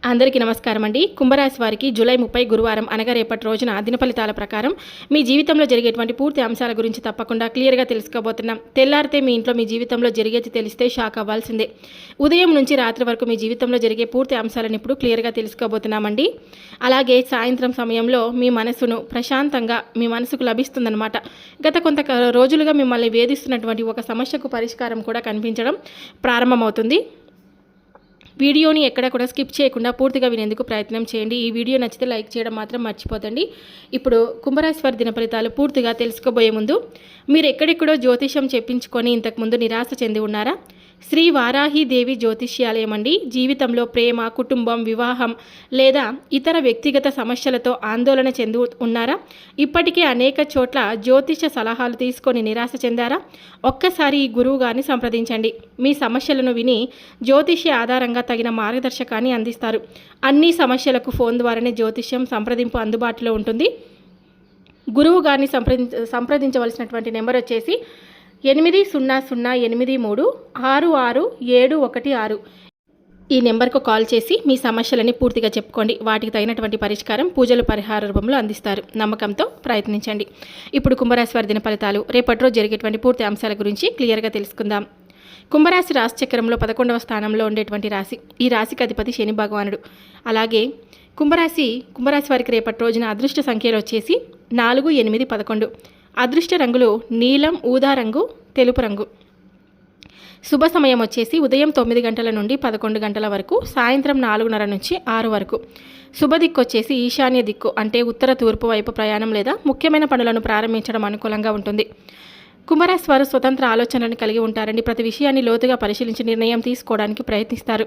అందరికీ నమస్కారం అండి. కుంభరాశి వారికి జూలై 30 గురువారం అనగా రేపటి రోజున దిన ఫలితాల ప్రకారం మీ జీవితంలో జరిగేటువంటి పూర్తి అంశాల గురించి తప్పకుండా క్లియర్గా తెలుసుకోబోతున్నాం. తెల్లారితే మీ ఇంట్లో మీ జీవితంలో జరిగేది తెలిస్తే షాక్ అవ్వాల్సిందే. ఉదయం నుంచి రాత్రి వరకు మీ జీవితంలో జరిగే పూర్తి అంశాలను ఇప్పుడు క్లియర్గా తెలుసుకోబోతున్నామండి. అలాగే సాయంత్రం సమయంలో మీ మనసును ప్రశాంతంగా మీ మనసుకు లభిస్తుందన్నమాట. గత కొంత రోజులుగా మిమ్మల్ని వేధిస్తున్నటువంటి ఒక సమస్యకు పరిష్కారం కూడా కనిపించడం ప్రారంభమవుతుంది. వీడియోని ఎక్కడ కూడా స్కిప్ చేయకుండా పూర్తిగా వినేందుకు ప్రయత్నం చేయండి. ఈ వీడియో నచ్చితే లైక్ చేయడం మాత్రం మర్చిపోతండి. ఇప్పుడు కుంభరాశి వారి దిన ఫలితాలు పూర్తిగా తెలుసుకోబోయే ముందు మీరు ఎక్కడెక్కడో జ్యోతిషం చెప్పించుకొని ఇంతకుముందు నిరాశ చెంది ఉన్నారా? శ్రీ వారాహీదేవి జ్యోతిష్యాలయం అండి. జీవితంలో ప్రేమ, కుటుంబం, వివాహం లేదా ఇతర వ్యక్తిగత సమస్యలతో ఆందోళన చెందు ఉన్నారా? ఇప్పటికే అనేక చోట్ల జ్యోతిష సలహాలు తీసుకొని నిరాశ చెందారా? ఒక్కసారి ఈ గురువు గారిని సంప్రదించండి. మీ సమస్యలను విని జ్యోతిష్య ఆధారంగా తగిన మార్గదర్శకాన్ని అందిస్తారు. అన్ని సమస్యలకు ఫోన్ ద్వారానే జ్యోతిష్యం సంప్రదింపు అందుబాటులో ఉంటుంది. గురువు గారిని సంప్రదించవలసినటువంటి నెంబర్ వచ్చేసి 8008366716. ఈ నెంబర్కు కాల్ చేసి మీ సమస్యలని పూర్తిగా చెప్పుకోండి. వాటికి తగినటువంటి పరిష్కారం పూజలు పరిహార రూపంలో అందిస్తారు. నమ్మకంతో ప్రయత్నించండి. ఇప్పుడు కుంభరాశి వారి దిన ఫలితాలు రేపటి రోజు జరిగేటువంటి పూర్తి అంశాల గురించి క్లియర్గా తెలుసుకుందాం. కుంభరాశి రాశి చక్రంలో 11వ స్థానంలో ఉండేటువంటి రాశి. ఈ రాశికి అధిపతి శని భగవానుడు. అలాగే కుంభరాశి వారికి రేపటి రోజున అదృష్ట సంఖ్యలు వచ్చేసి 4, 8, 11. అదృష్ట రంగులు నీలం, ఊదా రంగు, తెలుపు రంగు. శుభ సమయం వచ్చేసి ఉదయం 9 గంటల నుండి 11 గంటల వరకు, సాయంత్రం 4:30 నుంచి 6 వరకు. శుభ దిక్కు వచ్చేసి ఈశాన్య దిక్కు, అంటే ఉత్తర తూర్పు వైపు ప్రయాణం లేదా ముఖ్యమైన పనులను ప్రారంభించడం అనుకూలంగా ఉంటుంది. కుంభరాశి వారు స్వతంత్ర ఆలోచనలను కలిగి ఉంటారండి. ప్రతి విషయాన్ని లోతుగా పరిశీలించి నిర్ణయం తీసుకోవడానికి ప్రయత్నిస్తారు.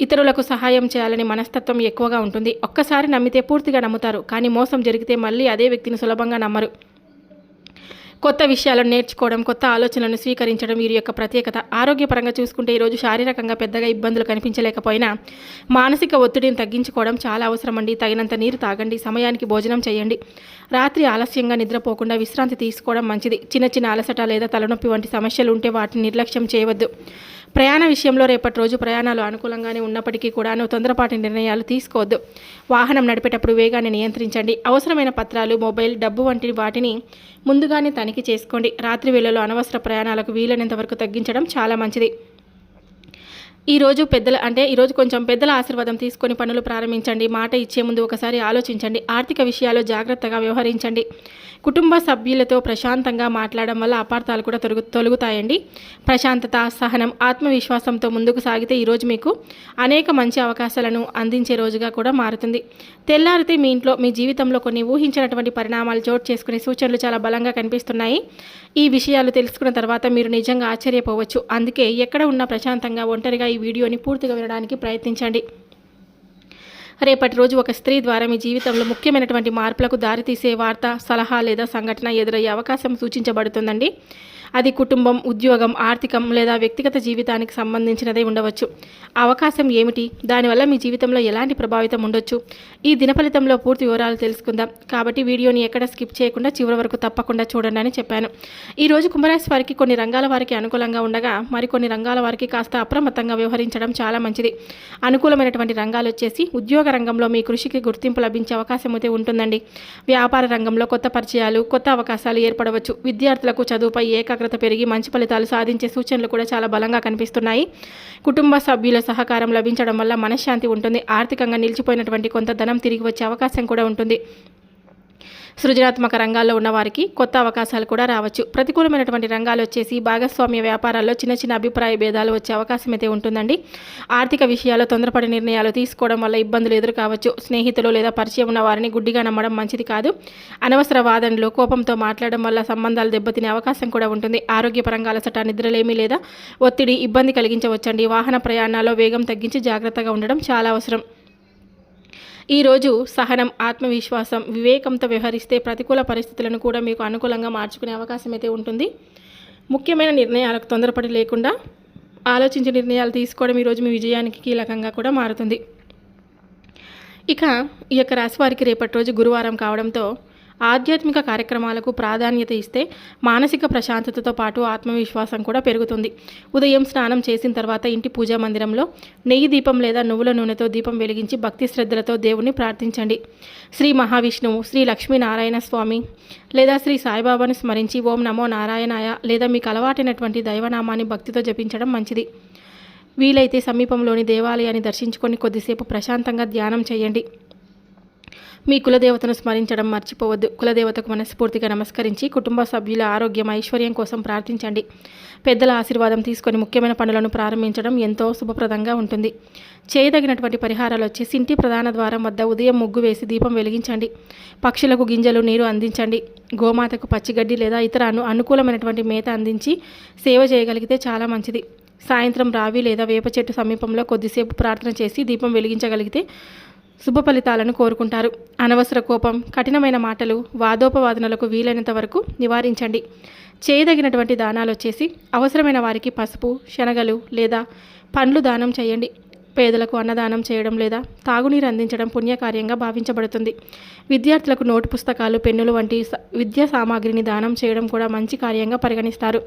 ఇతరులకు సహాయం చేయాలని మనస్తత్వం ఎక్కువగా ఉంటుంది. ఒక్కసారి నమ్మితే పూర్తిగా నమ్ముతారు, కానీ మోసం జరిగితే మళ్ళీ అదే వ్యక్తిని సులభంగా నమ్మరు. కొత్త విషయాలను నేర్చుకోవడం, కొత్త ఆలోచనలను స్వీకరించడం వీరి యొక్క ప్రత్యేకత. ఆరోగ్యపరంగా చూసుకుంటే ఈరోజు శారీరకంగా పెద్దగా ఇబ్బందులు కనిపించలేకపోయినా మానసిక ఒత్తిడిని తగ్గించుకోవడం చాలా అవసరం అండి. తగినంత నీరు తాగండి, సమయానికి భోజనం చేయండి. రాత్రి ఆలస్యంగా నిద్రపోకుండా విశ్రాంతి తీసుకోవడం మంచిది. చిన్న చిన్న అలసట లేదా తలనొప్పి వంటి సమస్యలు ఉంటే వాటిని నిర్లక్ష్యం చేయవద్దు. ప్రయాణ విషయంలో రేపటి రోజు ప్రయాణాలు అనుకూలంగానే ఉన్నప్పటికీ కూడాను తొందరపాటి నిర్ణయాలు తీసుకోవద్దు. వాహనం నడిపేటప్పుడు వేగాన్ని నియంత్రించండి. అవసరమైన పత్రాలు, మొబైల్, డబ్బు వంటి వాటిని ముందుగానే తనిఖీ చేసుకోండి. రాత్రి వేళలో అనవసర ప్రయాణాలకు వీలైనంత వరకు తగ్గించడం చాలా మంచిది. ఈరోజు కొంచెం పెద్దల ఆశీర్వాదం తీసుకొని పనులు ప్రారంభించండి. మాట ఇచ్చే ముందు ఒకసారి ఆలోచించండి. ఆర్థిక విషయాల్లో జాగ్రత్తగా వ్యవహరించండి. కుటుంబ సభ్యులతో ప్రశాంతంగా మాట్లాడడం వల్ల అపార్థాలు కూడా తొలగుతాయండి. ప్రశాంతత, సహనం, ఆత్మవిశ్వాసంతో ముందుకు సాగితే ఈరోజు మీకు అనేక మంచి అవకాశాలను అందించే రోజుగా కూడా మారుతుంది. తెల్లారితే మీ ఇంట్లో మీ జీవితంలో కొన్ని ఊహించినటువంటి పరిణామాలు చోటు చేసుకునే సూచనలు చాలా బలంగా కనిపిస్తున్నాయి. ఈ విషయాలు తెలుసుకున్న తర్వాత మీరు నిజంగా ఆశ్చర్యపోవచ్చు. అందుకే ఎక్కడ ఉన్నా ప్రశాంతంగా ఒంటరిగా ఈ వీడియోని పూర్తిగా వినడానికి ప్రయత్నించండి. రేపటి రోజు ఒక స్త్రీ ద్వారా మీ జీవితంలో ముఖ్యమైనటువంటి మార్పులకు దారితీసే వార్త, సలహా లేదా సంఘటన ఎదురయ్యే అవకాశం సూచించబడుతుందండి. అది కుటుంబం, ఉద్యోగం, ఆర్థికం లేదా వ్యక్తిగత జీవితానికి సంబంధించినదే ఉండవచ్చు. అవకాశం ఏమిటి? దానివల్ల మీ జీవితంలో ఎలాంటి ప్రభావితం ఉండొచ్చు? ఈ దిన ఫలితంలో పూర్తి వివరాలు తెలుసుకుందాం. కాబట్టి వీడియోని ఎక్కడ స్కిప్ చేయకుండా చివరి వరకు తప్పకుండా చూడండి అని చెప్పాను. ఈరోజు కుంభరాశి వారికి కొన్ని రంగాల వారికి అనుకూలంగా ఉండగా మరికొన్ని రంగాల వారికి కాస్త అప్రమత్తంగా వ్యవహరించడం చాలా మంచిది. అనుకూలమైనటువంటి రంగాలు వచ్చేసి ఉద్యోగ రంగంలో మీ కృషికి గుర్తింపు లభించే అవకాశం అయితే ఉంటుందండి. వ్యాపార రంగంలో కొత్త పరిచయాలు, కొత్త అవకాశాలు ఏర్పడవచ్చు. విద్యార్థులకు చదువుపై ఏకాగ్రత పెరిగి మంచి ఫలితాలు సాధించే సూచనలు కూడా చాలా బలంగా కనిపిస్తున్నాయి. కుటుంబ సభ్యుల సహకారం లభించడం వల్ల మనశ్శాంతి ఉంటుంది. ఆర్థికంగా నిలిచిపోయినటువంటి కొంత ధనం తిరిగి వచ్చే అవకాశం కూడా ఉంటుంది. సృజనాత్మక రంగాల్లో ఉన్న వారికి కొత్త అవకాశాలు కూడా రావచ్చు. ప్రతికూలమైనటువంటి రంగాలు వచ్చేసి భాగస్వామ్య వ్యాపారాల్లో చిన్న చిన్న అభిప్రాయ భేదాలు వచ్చే అవకాశం అయితే ఉంటుందండి. ఆర్థిక విషయాల్లో తొందరపడి నిర్ణయాలు తీసుకోవడం వల్ల ఇబ్బందులు ఎదురు కావచ్చు. స్నేహితులు లేదా పరిచయం ఉన్న వారిని గుడ్డిగా నమ్మడం మంచిది కాదు. అనవసర వాదనలు, కోపంతో మాట్లాడడం వల్ల సంబంధాలు దెబ్బతినే అవకాశం కూడా ఉంటుంది. ఆరోగ్యపరంగా అలసట, నిద్రలేమి లేదా ఒత్తిడి ఇబ్బంది కలిగించవచ్చండి. వాహన ప్రయాణాల్లో వేగం తగ్గించి జాగ్రత్తగా ఉండడం చాలా అవసరం. ఈరోజు సహనం, ఆత్మవిశ్వాసం, వివేకంతో వ్యవహరిస్తే ప్రతికూల పరిస్థితులను కూడా మీకు అనుకూలంగా మార్చుకునే అవకాశం అయితే ఉంటుంది. ముఖ్యమైన నిర్ణయాలకు తొందరపడి లేకుండా ఆలోచించి నిర్ణయాలు తీసుకోవడం ఈరోజు మీ విజయానికి కీలకంగా కూడా మారుతుంది. ఇక ఈ యొక్క రాశి వారికి రేపటి రోజు గురువారం కావడంతో ఆధ్యాత్మిక కార్యక్రమాలకు ప్రాధాన్యత ఇస్తే మానసిక ప్రశాంతతతో పాటు ఆత్మవిశ్వాసం కూడా పెరుగుతుంది. ఉదయం స్నానం చేసిన తర్వాత ఇంటి పూజా మందిరంలో నెయ్యి దీపం లేదా నువ్వుల నూనెతో దీపం వెలిగించి భక్తి శ్రద్ధలతో దేవుణ్ణి ప్రార్థించండి. శ్రీ మహావిష్ణువు, శ్రీ లక్ష్మీనారాయణ స్వామి లేదా శ్రీ సాయిబాబాను స్మరించి ఓం నమో నారాయణాయ లేదా మీకు అలవాటైనటువంటి దైవనామాన్ని భక్తితో జపించడం మంచిది. వీలైతే సమీపంలోని దేవాలయాన్ని దర్శించుకొని కొద్దిసేపు ప్రశాంతంగా ధ్యానం చేయండి. మీ కులదేవతను స్మరించడం మర్చిపోవద్దు. కులదేవతకు మనస్ఫూర్తిగా నమస్కరించి కుటుంబ సభ్యుల ఆరోగ్యం, ఐశ్వర్యం కోసం ప్రార్థించండి. పెద్దల ఆశీర్వాదం తీసుకొని ముఖ్యమైన పనులను ప్రారంభించడం ఎంతో శుభప్రదంగా ఉంటుంది. చేయదగినటువంటి పరిహారాలు వచ్చేసి ఇంటి ప్రధాన ద్వారం వద్ద ఉదయం ముగ్గు వేసి దీపం వెలిగించండి. పక్షులకు గింజలు, నీరు అందించండి. గోమాతకు పచ్చిగడ్డి లేదా ఇతర అనుకూలమైనటువంటి మేత అందించి సేవ చేయగలిగితే చాలా మంచిది. సాయంత్రం రావి లేదా వేప చెట్టు సమీపంలో కొద్దిసేపు ప్రార్థన చేసి దీపం వెలిగించగలిగితే శుభ ఫలితాలను కోరుకుంటారు. అనవసర కోపం, కఠినమైన మాటలు, వాదోపవాదనలకు వీలైనంత వరకు నివారించండి. చేయదగినటువంటి దానాలు వచ్చేసి అవసరమైన వారికి పసుపు, శనగలు లేదా పండ్లు దానం చేయండి. పేదలకు అన్నదానం చేయడం లేదా తాగునీరు అందించడం పుణ్యకార్యంగా భావించబడుతుంది. విద్యార్థులకు నోటు పుస్తకాలు, పెన్నులు వంటి విద్యా సామాగ్రిని దానం చేయడం కూడా మంచి కార్యంగా పరిగణిస్తారు.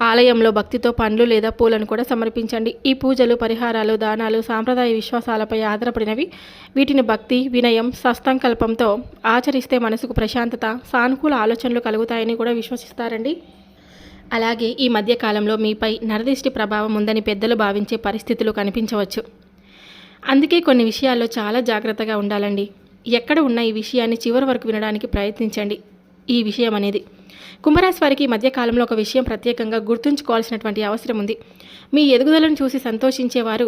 ఆలయంలో భక్తితో పండ్లు లేదా పూలను కూడా సమర్పించండి. ఈ పూజలు, పరిహారాలు, దానాలు సాంప్రదాయ విశ్వాసాలపై ఆధారపడినవి. వీటిని భక్తి, వినయం, సత్సంకల్పంతో ఆచరిస్తే మనసుకు ప్రశాంతత, సానుకూల ఆలోచనలు కలుగుతాయని కూడా విశ్వసిస్తారండి. అలాగే ఈ మధ్యకాలంలో మీపై నరదిష్టి ప్రభావం ఉందని పెద్దలు భావించే పరిస్థితులు కనిపించవచ్చు. అందుకే కొన్ని విషయాల్లో చాలా జాగ్రత్తగా ఉండాలండి. ఎక్కడ ఉన్న ఈ విషయాన్ని చివరి వరకు వినడానికి ప్రయత్నించండి. ఈ విషయం అనేది కుంభరాశి వారికి ఈ మధ్యకాలంలో ఒక విషయం ప్రత్యేకంగా గుర్తుంచుకోవాల్సినటువంటి అవసరం ఉంది. మీ ఎదుగుదలను చూసి సంతోషించేవారు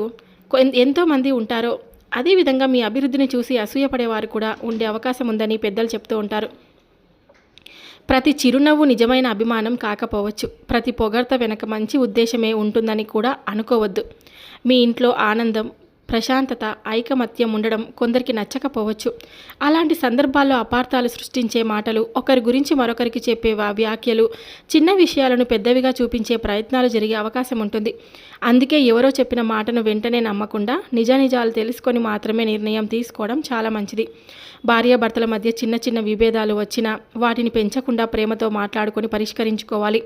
ఎంతోమంది ఉంటారో, అదేవిధంగా మీ అభివృద్ధిని చూసి అసూయపడేవారు కూడా ఉండే అవకాశం ఉందని పెద్దలు చెప్తూ ఉంటారు. ప్రతి చిరునవ్వు నిజమైన అభిమానం కాకపోవచ్చు. ప్రతి పొగడ్త వెనక మంచి ఉద్దేశమే ఉంటుందని కూడా అనుకోవద్దు. మీ ఇంట్లో ఆనందం, ప్రశాంతత, ఐకమత్యం ఉండడం కొందరికి నచ్చకపోవచ్చు. అలాంటి సందర్భాల్లో అపార్థాలు సృష్టించే మాటలు, ఒకరి గురించి మరొకరికి చెప్పే వ్యాఖ్యలు, చిన్న విషయాలను పెద్దవిగా చూపించే ప్రయత్నాలు జరిగే అవకాశం ఉంటుంది. అందుకే ఎవరో చెప్పిన మాటను వెంటనే నమ్మకుండా నిజాలు తెలుసుకొని మాత్రమే నిర్ణయం తీసుకోవడం చాలా మంచిది. భార్యాభర్తల మధ్య చిన్న చిన్న విభేదాలు వచ్చినా వాటిని పెంచకుండా ప్రేమతో మాట్లాడుకొని పరిష్కరించుకోవాలి.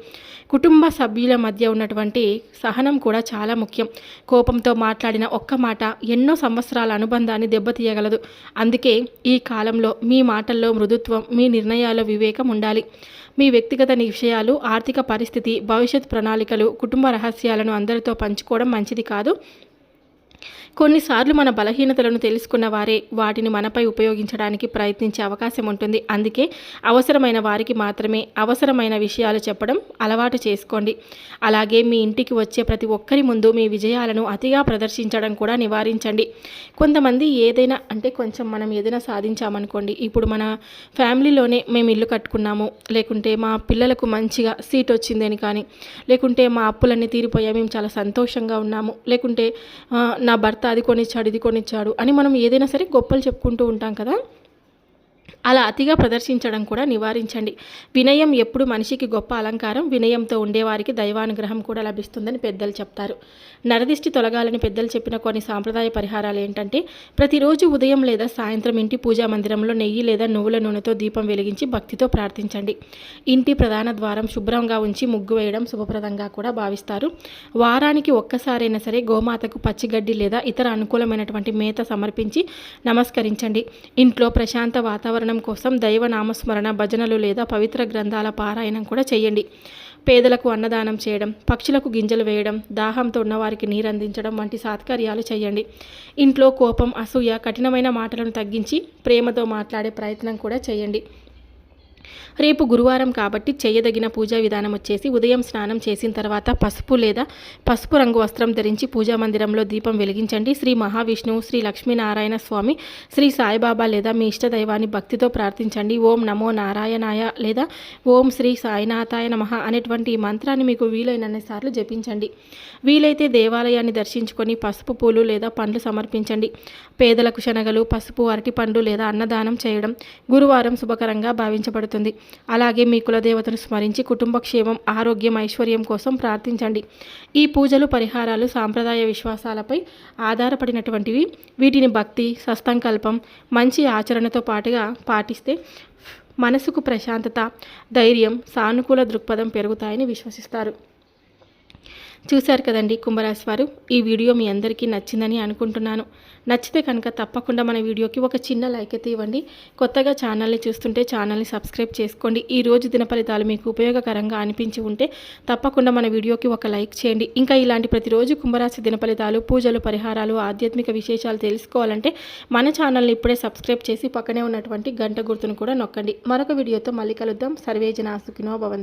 కుటుంబ సభ్యుల మధ్య ఉన్నటువంటి సహనం కూడా చాలా ముఖ్యం. కోపంతో మాట్లాడిన ఒక్క మాట ఎన్నో సంవత్సరాల అనుబంధాన్ని దెబ్బతీయగలదు. అందుకే ఈ కాలంలో మీ మాటల్లో మృదుత్వం, మీ నిర్ణయాల్లో వివేకం ఉండాలి. మీ వ్యక్తిగత విషయాలు, ఆర్థిక పరిస్థితి, భవిష్యత్ ప్రణాళికలు, కుటుంబ రహస్యాలను అందరితో పంచుకోవడం మంచిది కాదు. కొన్నిసార్లు మన బలహీనతలను తెలుసుకున్న వారే వాటిని మనపై ఉపయోగించడానికి ప్రయత్నించే అవకాశం ఉంటుంది. అందుకే అవసరమైన వారికి మాత్రమే అవసరమైన విషయాలు చెప్పడం అలవాటు చేసుకోండి. అలాగే మీ ఇంటికి వచ్చే ప్రతి ఒక్కరి ముందు మీ విజయాలను అతిగా ప్రదర్శించడం కూడా నివారించండి. కొంతమంది మనం ఏదైనా సాధించామనుకోండి, ఇప్పుడు మన ఫ్యామిలీలోనే మేము ఇల్లు కట్టుకున్నాము, లేకుంటే మా పిల్లలకు మంచిగా సీట్ వచ్చిందని కానీ, లేకుంటే మా అప్పులన్నీ తీరిపోయాయి, మేము చాలా సంతోషంగా ఉన్నాము, లేకుంటే నా భర్త అది కొనిచ్చాడు, ఇది కొనిచ్చాడు అని మనం ఏదైనా సరే గొప్పలు చెప్పుకుంటూ ఉంటాం కదా. అలా అతిగా ప్రదర్శించడం కూడా నివారించండి. వినయం ఎప్పుడు మనిషికి గొప్ప అలంకారం. వినయంతో ఉండేవారికి దైవానుగ్రహం కూడా లభిస్తుందని పెద్దలు చెప్తారు. నరదిష్టి తొలగాలని పెద్దలు చెప్పిన కొన్ని సాంప్రదాయ పరిహారాలు ఏంటంటే, ప్రతిరోజు ఉదయం లేదా సాయంత్రం ఇంటి పూజా మందిరంలో నెయ్యి లేదా నువ్వుల నూనెతో దీపం వెలిగించి భక్తితో ప్రార్థించండి. ఇంటి ప్రధాన ద్వారం శుభ్రంగా ఉంచి ముగ్గు వేయడం శుభప్రదంగా కూడా భావిస్తారు. వారానికి ఒక్కసారైనా సరే గోమాతకు పచ్చిగడ్డి లేదా ఇతర అనుకూలమైనటువంటి మేత సమర్పించి నమస్కరించండి. ఇంట్లో ప్రశాంత వాతావరణం కోసం దైవ నామస్మరణ, భజనలు లేదా పవిత్ర గ్రంథాల పారాయణం కూడా చేయండి. పేదలకు అన్నదానం చేయడం, పక్షులకు గింజలు వేయడం, దాహంతో ఉన్నవారికి నీరు అందించడం వంటి సత్కార్యాలు చేయండి. ఇంట్లో కోపం, అసూయ, కఠినమైన మాటలను తగ్గించి ప్రేమతో మాట్లాడే ప్రయత్నం కూడా చేయండి. రేపు గురువారం కాబట్టి చేయదగిన పూజా విధానం వచ్చేసి ఉదయం స్నానం చేసిన తర్వాత పసుపు లేదా పసుపు రంగు వస్త్రం ధరించి పూజా మందిరంలో దీపం వెలిగించండి. శ్రీ మహావిష్ణువు, శ్రీ లక్ష్మీనారాయణ స్వామి, శ్రీ సాయిబాబా లేదా మీ ఇష్ట దైవాన్ని భక్తితో ప్రార్థించండి. ఓం నమో నారాయణాయ లేదా ఓం శ్రీ సాయినాథాయ నమః అనేటువంటి ఈ మంత్రాన్ని మీకు వీలైనన్ని సార్లు జపించండి. వీలైతే దేవాలయాన్ని దర్శించుకొని పసుపు పూలు లేదా పండ్లు సమర్పించండి. పేదలకు శనగలు, పసుపు, అరటి పండ్లు లేదా అన్నదానం చేయడం గురువారం శుభకరంగా భావించబడుతుంది. ఏర్పడుతుంది. అలాగే మీ కులదేవతను స్మరించి కుటుంబ క్షేమం, ఆరోగ్యం, ఐశ్వర్యం కోసం ప్రార్థించండి. ఈ పూజలు, పరిహారాలు సాంప్రదాయ విశ్వాసాలపై ఆధారపడినటువంటివి. వీటిని భక్తి, సత్సంకల్పం, మంచి ఆచరణతో పాటుగా పాటిస్తే మనసుకు ప్రశాంతత, ధైర్యం, సానుకూల దృక్పథం పెరుగుతాయని విశ్వసిస్తారు. చూశారు కదండి కుంభరాశి వారు. ఈ వీడియో మీ అందరికీ నచ్చిందని అనుకుంటున్నాను. నచ్చితే కనుక తప్పకుండా మన వీడియోకి ఒక చిన్న లైక్ అయితే ఇవ్వండి. కొత్తగా ఛానల్ని చూస్తుంటే ఛానల్ని సబ్స్క్రైబ్ చేసుకోండి. ఈ రోజు దిన ఫలితాలు మీకు ఉపయోగకరంగా అనిపించి ఉంటే తప్పకుండా మన వీడియోకి ఒక లైక్ చేయండి. ఇంకా ఇలాంటి ప్రతిరోజు కుంభరాశి దిన ఫలితాలు, పూజలు, పరిహారాలు, ఆధ్యాత్మిక విశేషాలు తెలుసుకోవాలంటే మన ఛానల్ని ఇప్పుడే సబ్స్క్రైబ్ చేసి పక్కనే ఉన్నటువంటి గంట గుర్తును కూడా నొక్కండి. మరొక వీడియోతో మళ్ళీ కలుద్దాం. సర్వే జనా సుఖినో భవంతు.